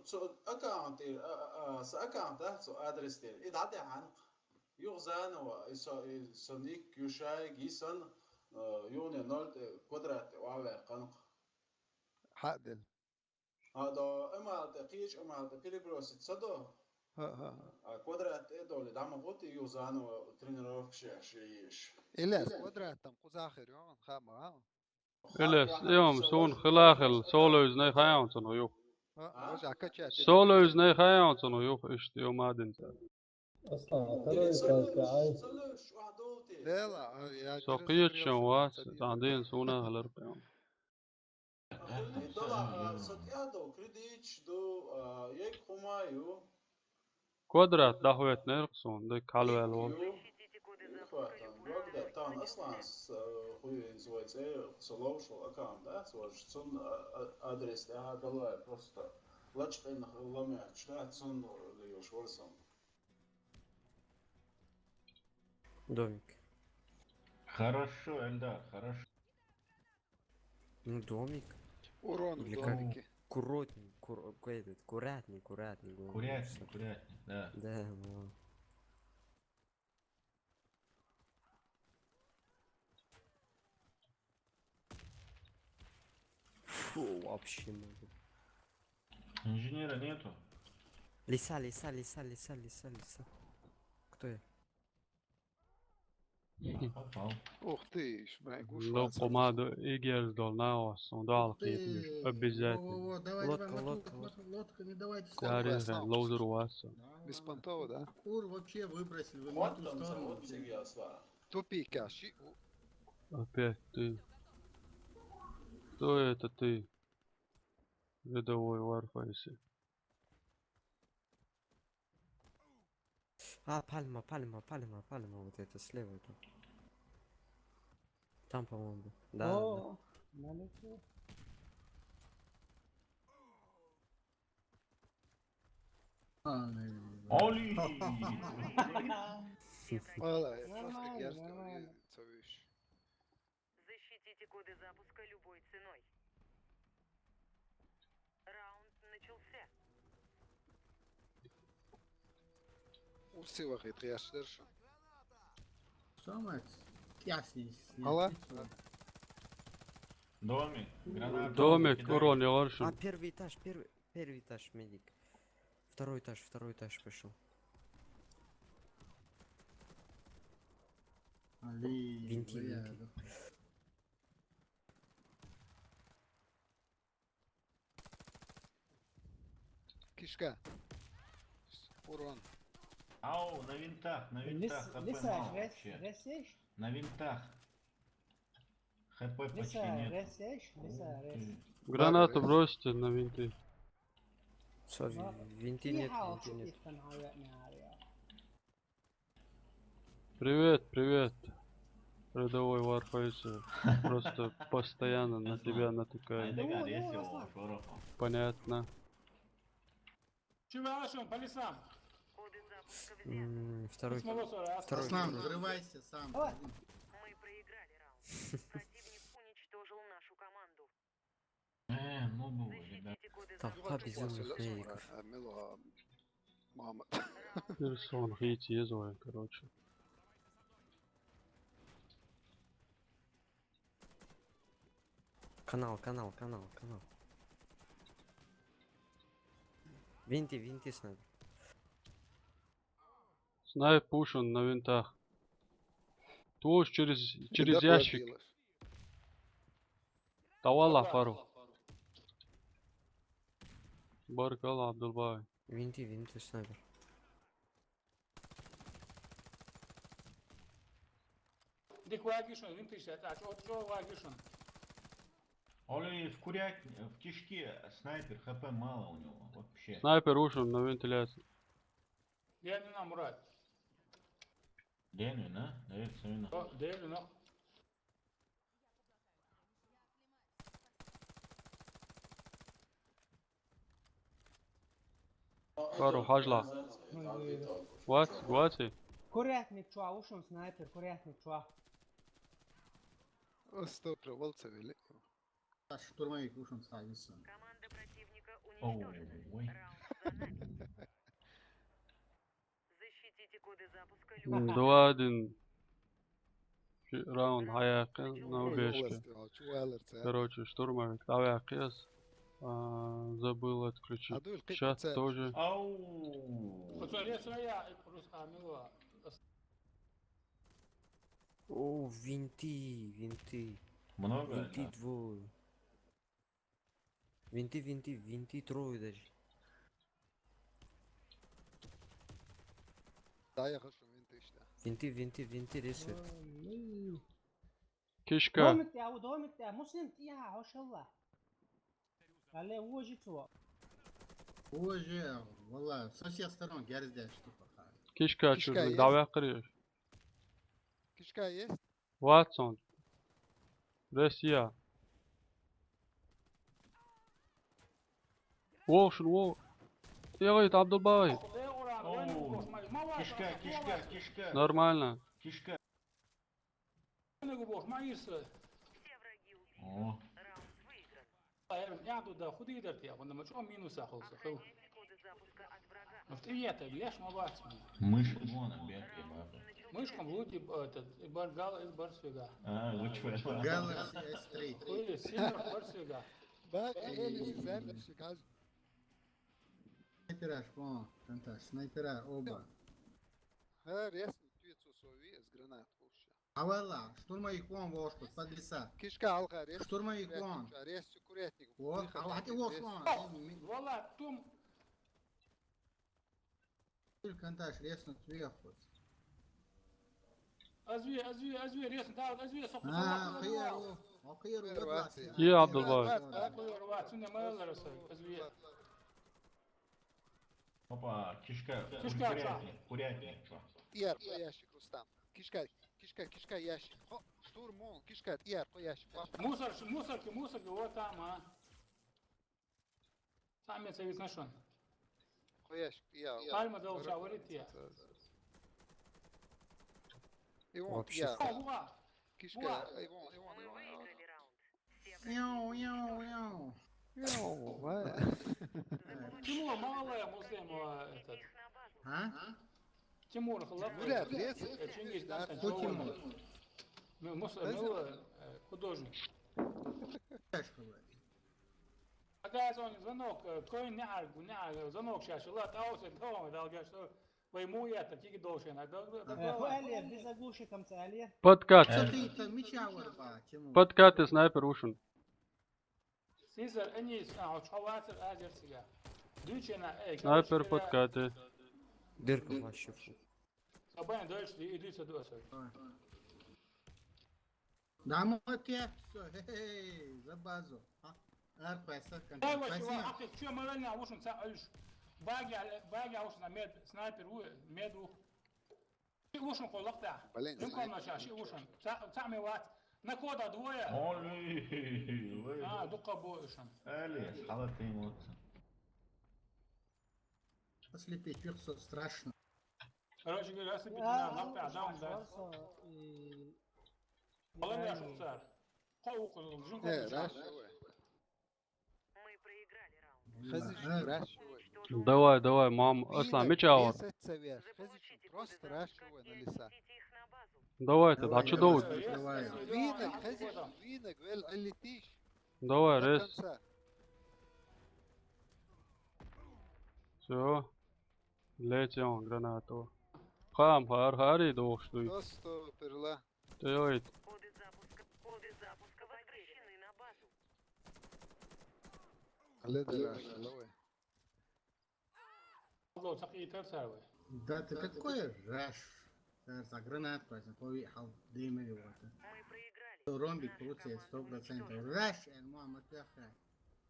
سو أكاونت سأكاونت ده سو أدرس ده إذا عدي عن يغزان وسونيك يشاي جيسون يوني نولد قدرة وعلى قنق
حادل.
هذا إما دقيق إما دقيقروس تصدق قدرة إدو لدعم غوتي يغزان وترينيروك شيش
إلا قدرة تم قزاخر يوم خامة.
İlyas yom son khilakhl solo yüzne khayan sonu yok.
رجع كتشات.
Solo yüzne khayan sonu yok işte yom adın.
لا لا.
Soqiyat şanwas عندين sona halar qiyam.
طلع صديقه كريديتش دو يك خمايو
كوادرات دهوت نرقصون دي كالو الول
Защитите коды запуска
إخوة
любой
الوقت
угрозы
تان
против
أصلا خوي زوجت إيه سلوشل أكام ده زوج صن أدرس ده هذا لا просто لطش إن لما تشتغل صن ليوش ورسم
Домик.
Хорошо, Эльдар, хорошо.
Ну, домик.
Урон в
Или как?
домике.
Курортник. Курятник. говорю,
Курятник,
что-
курятник, да.
Да, ну. Фу, вообще могу.
Инженера нету.
Лиса. Кто я?
Попал.
Ух ты, шмайгуш.
لو قمادو إيجيرز дол наос он дал кипиш обязательно
Во, давай,
Лодка,
давай,
лодка,
лодка, не давайте
Тарих
Красава.
лоузер васа
Беспонтово, да?
Кур вообще выбросили, вы
Вот
на ту
там
сторону.
вот всегда осла.
Тупик, ащи.
опять ты кто это ты рядовой Warface
А, пальма. Вот это слева там. Там, по-моему. Да, да.
О, налетел.
Оли!
Вала, я просто
Нормально,
герство
нормально.
цовиш.
Защитите коды запуска любой ценой. Раунд начался.
Усилах и трясшерша.
Самое ясный.
Алла?
Домик. Граната.
домик
кидай.
урон
А,
Йоршин
первый этаж, медик. Второй этаж пошел. Винти.
Кишка. Урон.
Ау, на винтах,
لسه
ХП
لسه
мало
رس
вообще.
رس ايش؟
На винтах. ХП почти
لسه
нет.
رس ايش؟ لسه
Ух
رس.
ты.
гранату бросьте на винты
Все, винты
في
нет,
حاول
винты нет.
شوف نهاية.
привет рядовой Warface просто постоянно на тебя натыкает
Айдегар, если его шороху.
понятно
Чувашин, по лесам.
Коды запуска взяты.
Второй. Второй.
Аслан, взрывайся сам.
Давай.
Мы проиграли раунд. Противник уничтожил нашу команду.
Ну было, ребят.
Защитите коды
Так,
запуска
безумных медиков.
Мило Мамад.
персон хит езвой короче
Канал. Винты снайпер.
снайп пушен на винтах туш через ящик Тавала Фару. Баркала Абдулбай.
Винты снайпер.
Дик вагишон, винты сейчас. От что вагишон?
Оли в кишке снайпер, ХП мало у него вообще.
Снайпер ушен на вентиляции.
Я не на Мурат.
Деню, на? Наверное, именно.
Делю, но.
Фару Хажла. What? Гуати?
كورياتني تشوا وشون سنايبر كورياتني تشوا.
Стопро, волцевели.
Штурмовик ушем ставится.
Команда противника
Оу,
уничтожена.
ой.
Раунд за нами. Защитите коды запуска любой
2-1. Раунд Хаякин на убежке.
Чувалерце.
Короче, штурмовик. Авиакес. Забыл отключить чат тоже.
Ау!
Вот смотри, своя. Просто мило.
О, винты.
Много?
Винты
Да?
двое. Винты трое даже.
Да, я хочу винты işte.
Винты рисуют.
Кишка.
دومك يا مسلم يا ما شاء الله. عليه هو جيتوا.
Позже, والله со всех сторон герздя штука.
Кишка
Кишка
чужой,
есть?
давай кырыш.
Кишка есть?
Ватсон. Россия. Вошин, во. Ягайт, Абдулбай.
Оу, кишка.
Нормально.
Кишка.
Все
враги убиты.
О,
Раунд выигран.
Я туда худы идут, я на мочу минус ахался.
Охраняйте коды запуска от врага.
Ну ты это, лишь молодец.
мышь вон, бегай, баба.
Мышкам луки этот, и баргал из барсвига.
А, which way?
Galaxy S3.
Хули, сильно барсвига.
Bak eli sen şu gaz.
Снайпера, вон, Канташ, снайпера оба.
Ha resmi tüyütü sovi iz granat koşu.
Авала, штурмовик вон вошку, под леса.
Kişka alga resmi.
Штурмовик вон.
Resmi kuretnik.
Вот, а вот его вон.
Вала, тум,
Канташ, резнут сверху.
азви, резно, да, азви, соку,
Хиеру. Хиеру,
Рваться.
Ye Abdulbay.
азви.
Опа, кишка.
Кишка,
Курятник.
Diğer koyaşık Rustam. Kişka yaşık. Штурмон, kişka diğer koyaşık.
Мусорки, вот там, а. Сами это ведь нашел.
Koyaşık diğer.
Пальма должна варить я.
Иван,
Вообще.
diğer.
Уа,
Kişka. Иван.
Вы выиграли раунд. Все
Яу, яу, яу.
Тимур, малая муслим, этот.
их на базу.
А?
Тимур,
Бурят, лес.
Чингис,
Да,
Кто Тимур?
художник.
Тяжко говорит.
Когда звонок, твой не звонок сейчас, ла таусен, дома, долго, что пойму я, это тики должен.
Хуали, без заглушиком цали.
Подкат.
Смотри-то, меча ворба, Тимур.
Подкат и снайпер ушен.
Сизер, они чуватер азер себя. Дючина,
Снайпер подкаты.
Дырка вообще фу.
Сабан дальше идите до сюда.
Да, молодец, хе-хе, за базу. Арпайса,
Дай
Канташ,
вот чего,
спасибо.
а ты что, морально, ушен цаалиш. Баги ушен на мед, снайпер, меду. Ушен колокта.
Блин,
Инком на чаши ушен. Цами ват. На кода двое.
Оли.
Дука бойшен.
Али, халаты эмоции.
Ослепить перцу страшно.
Короче говоря, если бы на лапта, даун, да.
и...
Половина я шухцар. Хоу, жинку.
Raş.
Мы проиграли раунд.
Хазиш, raş.
Давай, мам. Аслан, меча вар.
Заполучите коды
Просто raş
запуска
koy
и
на леса.
отвезите их на базу.
Давайте, а что давай?
Винок, хазиш, винок, вел, летишь.
Давай,
До
рез.
конца.
Все. Летим, гранату. Хари, дошли.
Просто перла.
Стоит.
Коды запуска возвращены на базу.
Леда raş, ловай.
Ло, цаки терцарвы.
Да ты какой раш? За гранат просто повехал дымы его.
Мы проиграли.
Ромбик получает 100%. Раш, мама, тяха.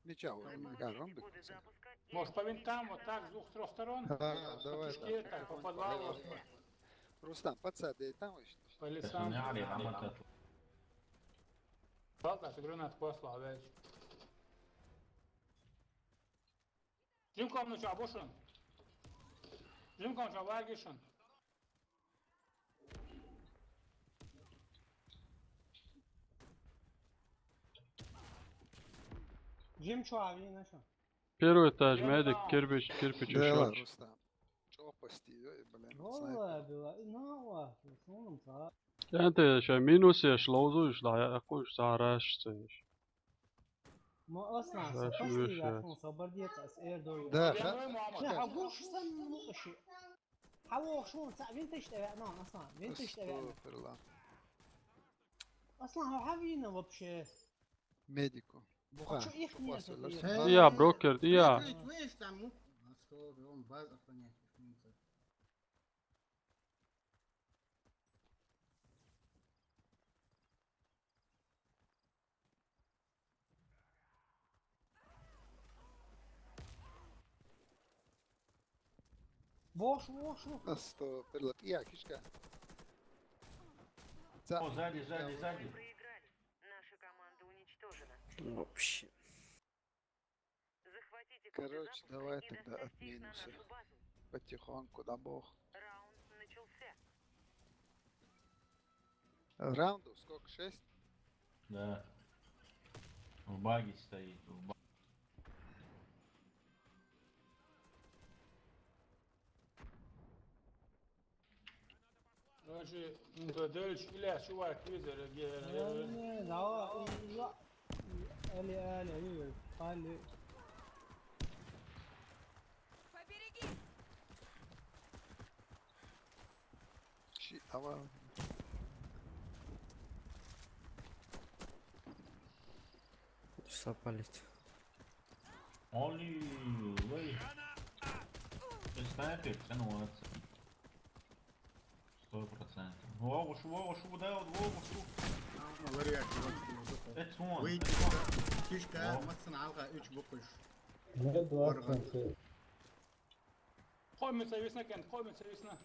Меча, ромбик.
Коды запуска и
Может, по винтам вот так, с двух сторон?
Давай,
Кишки, так, по подвалу,
Рустам, подсадай там еще.
по лесам.
Не али, хамата.
Балта, гранат послал, ведь. Жимком ну чё, бушен? Жимком чё, вагишен?
Джим Чуави, на что?
Первый этаж, медик, кирпич
Да,
еще.
Рустам. Чопасти, блин.
والله بلا نوع صونم صار
انت شو مينوس يا شلوزوش لا يقوش سارش.
ما اصلا
شو
صفستي
شو.
يا صبر ديت اس اير دور
Да,
Я Муаммад.
لا حقوش سن شيء حوش شلون وين تشتغل اصلا وين تشتغل
перла.
اصلا هو حبينا вообще
Медику. Буха.
شو их нет
يا بروكر يا.
Видишь, там, ну, а что, он база понять.
Boş.
Просто прилад. Я, кишка.
О, сзади.
Проиграли. Наша команда уничтожена.
Вообще.
Захватите коды
Короче,
запуска
давай
и
тогда
доставьте их на
отменимся.
нашу базу.
Потихоньку, да бог.
Раунд начался.
Раундов сколько? 6?
Да. В баге стоит.
Короче, дальше, чувак, визор,
Yani daha ya Ali yürü. Ali.
Ава.
Запалить.
Oli, băi. Снайпер, становится. 100%. Вову, да, вот Вову.
Ama varıyor ki bak.
Это он.
Wait,
это он.
kişka matsın alga 3 bokuş.
Ходим совестно, Кен, ходим совестно.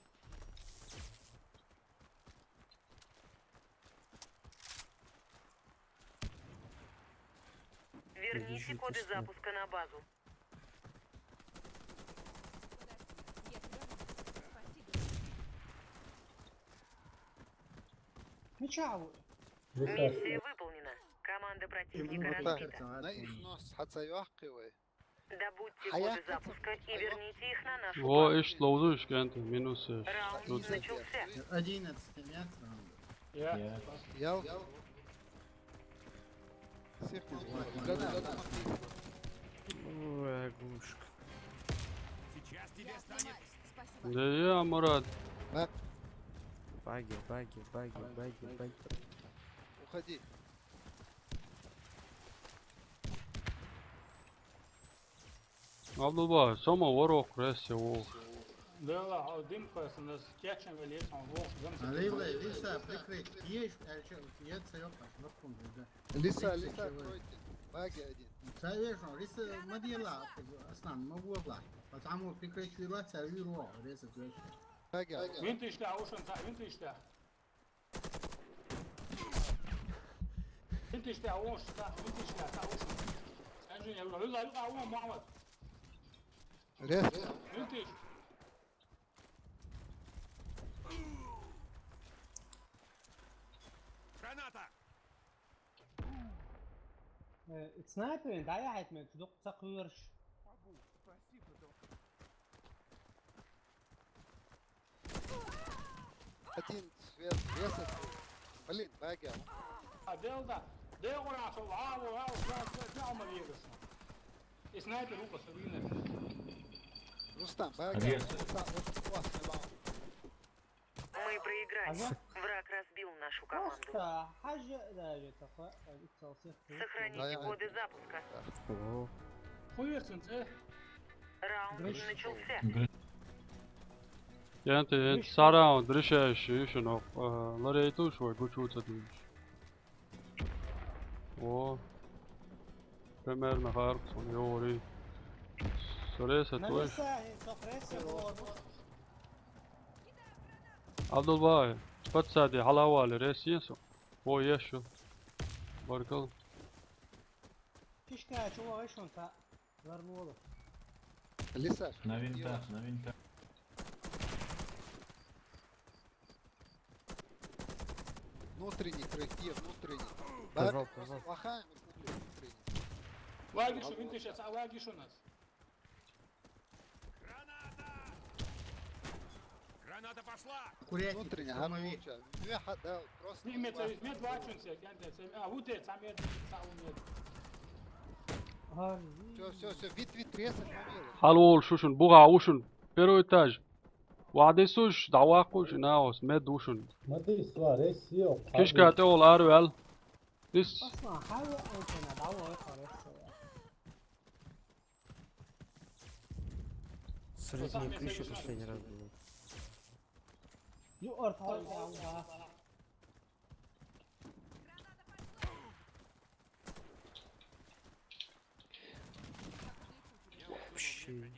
Верните коды запуска на базу.
Мечаву.
Миссия выполнена. Команда противника разбита.
На их нос хацаюахкивай.
Добудьте коды запуска и верните их на нашу
Во,
базу.
иш ловдуш кенти, минус иш.
Раунд начался.
11 нет раунда.
Я.
Ял. Всех не знаю.
Ой, оглушка.
Да я, Мурат.
Баги.
Уходи.
Abdullah, somo vorok resi o.
Да, لا, дым нас кячем или он волк, дым.
Алейла, Лиса, прикрыть. Есть, я царек, вакуум, да.
Лиса, кройте. Баги один.
Царек, Лиса, мадила, аслан, могла. Потому прикрыть вила, царю роh, Лиса, царек.
Баги один.
Винт işte, ушен, винт işte. Винт işte, ушен. Энджин, я говорю, луза, Мухаммад.
Рез.
Винт işte.
Sniper'in dayağı etmek. Çocuk sakıyor.
Один свет. Резать. Блин, баги.
Делда, ده ورا وعاو نعمل يرسم. سنايبر هو صبينا.
Рустам, баги.
Рез.
Мы проиграли.
Ага.
Враг разбил нашу команду.
Просто حاجة لا تقوى التوصيل.
Сохраните коды запуска.
О,
Хуерсен,
Раунд
Грыш.
начался.
Kenti, sara, drisha ish no. Lare tu shvay guchuta di. O. Примерно харксон yori. Soresa tu ish. Abdullah, patsadi halawali resiyeso. O yesho. Barkal.
Кишка, чего еще он так вернуло?
Лиса.
На винтах.
Внутренний, кройте, внутренний.
Пожал.
Плохая, внутренний.
واقي شو انت شو واقي شو ناس.
Курятник,
Внутренний,
штурмовик.
Меха, да, просто.
ميت ميت واقي شو انت سمع هو تعمل تعاون.
Все, вид резать момент.
Halol shushun, buga ushun. Первый этаж. Вадисуш, давакуш, наос, med ushun. Kishka teol arvel. This
أصلا حاول أنت ندعوه خلاص.
средняя крыша последний раз была.
يقر طالع يا عم.
Вообще.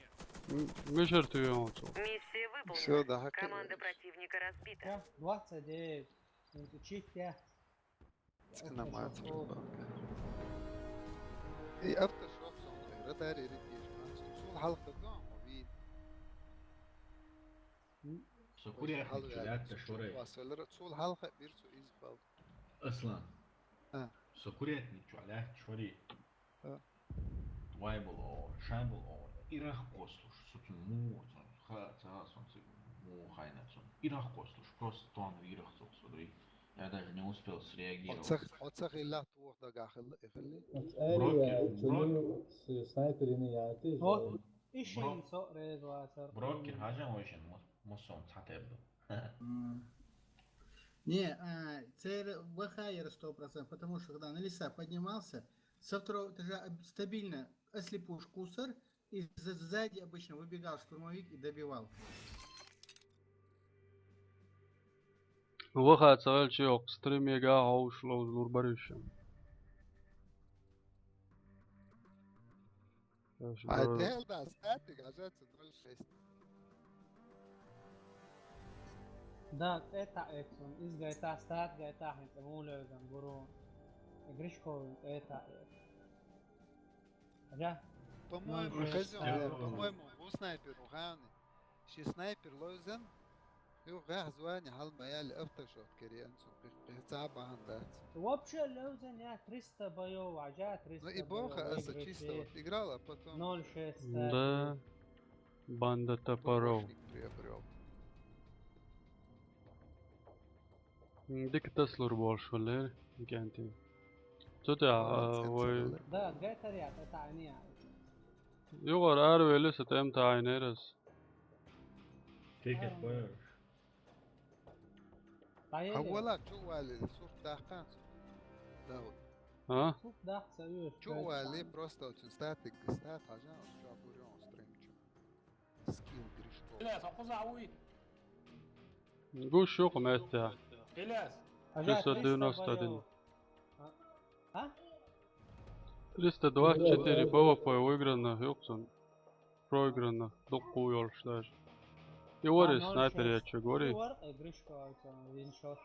measure to you also.
Миссия
Все, да, хакер.
Команда противника разбита.
يا 29 انت تشيت يا
Цена мать. اي افتر شوت صون غير داري ريديش شو الحلقة قام وبين
سكوري احنا تشولات تشوري
واصل شو الحلقة بيرسو إزبال
اصلا
اه
سكوري احنا تشولات تشوري
اه
وايبل او شامبل او ирах кослуш сутун му ха солнце му хайнацун ирах кослуш просто тон ирах смотри я даже не успел среагировать
отсах إلا توه دقاخل يخلي
هو ايش ينسق ريد واسر
بروكر حاجة ويشن مصون تحتبه
Не, цель выхайер 100%, потому что когда на леса поднимался, со второго этажа стабильно ослепуш кусар, и сзади обычно выбегал штурмовик и добивал.
Waxaad saqal yok streamiga hawshlow zurbarisham.
عدل ده ستاتيك عشان 06
Да, это эксон. Из гайта стат, гайта хитамулы, гангуру. Игришко, это. Ага.
по-моему хозяин по-моему هو سنايبر وغاني شي سنايبر لوزن هو غاه زواني هل ميال افتر شوت كري انسو بيتعب عندات
Вообще лоузен я 300 боев, ага 300
ну и боха эса чисто вот играла потом
0-6.
Да, банда топоров.
приобрел
Dik taslur bolşolar kanti. Tuta voy
Да, гайта ряд, это они.
yugar arveli sitem tayneres.
تيكت باير
اولا شو والي صوت داخان داود
Ha?
شوف ده سويه
شو والي просто очень статик стат عشان شو ابوريون ستريم سكيل دريشكو
إلاس أقصى عويد
Guş yok mesta.
إلاس
Чисто 91.
А?
324 PvP выигранных yoksun. Проигранных 9 yarışlar. И ори снайпер я че гори.
Ворк, игрушка, это виншот.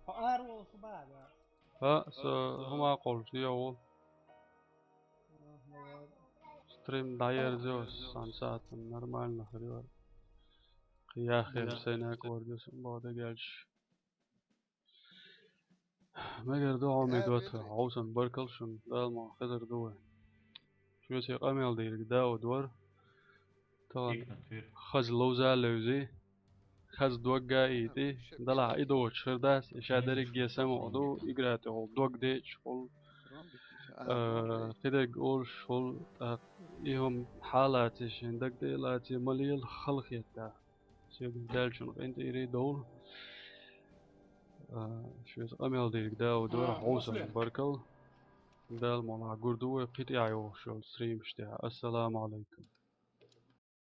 فأروى صباح
Ha, huma qolshi ya ol. Stream dayer diyor san saatin нормально хрyor. Qiyahir sene ko'rdisin bada gelş. Meger devam ediyor. Hausan barkalşun dalma xizir duwa. Şu şey qamel deylik Daud var. Tamam. Xaz lowza lowzi. خز دوق جايتي دلع ايدو شرداس شادر الجسم وضو يقرأت هول دوق دي شغل كده قول شغل إيهم حالات عندك دي لاتي مليل خلقيت دا شيء دال شنو انت يريد دول شو أمل ديك دا ودور حوسن بركل دال مولا قردوه قطعي وشغل ستريم اشتها السلام عليكم